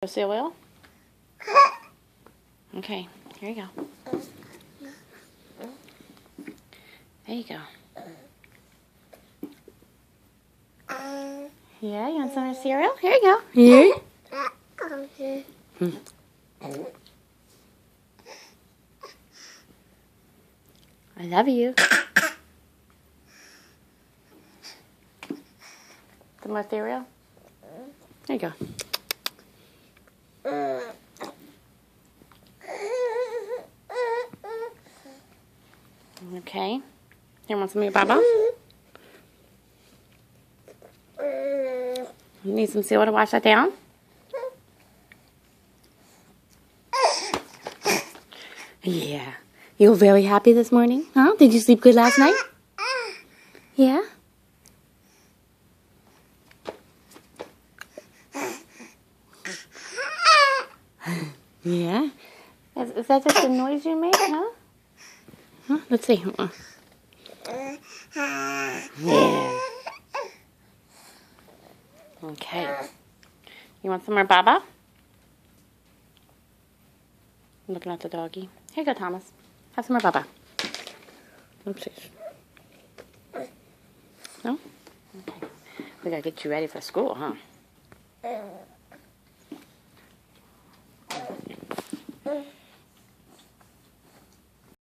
Cereal? Okay, here you go. There you go. Yeah, you want some of the cereal? Here you go. Here. I love you. Some more cereal? There you go. Okay. Here, want some of your Baba? You need some cereal to wash that down? Yeah. You were very happy this morning? Huh? Did you sleep good last night? Yeah? Yeah? Is that just the noise you make, huh? Huh? Let's see. Yeah. Okay. You want some more Baba? I'm looking at the doggy. Here you go, Thomas. Have some more Baba. Oopsies. No? Okay. We gotta get you ready for school, huh?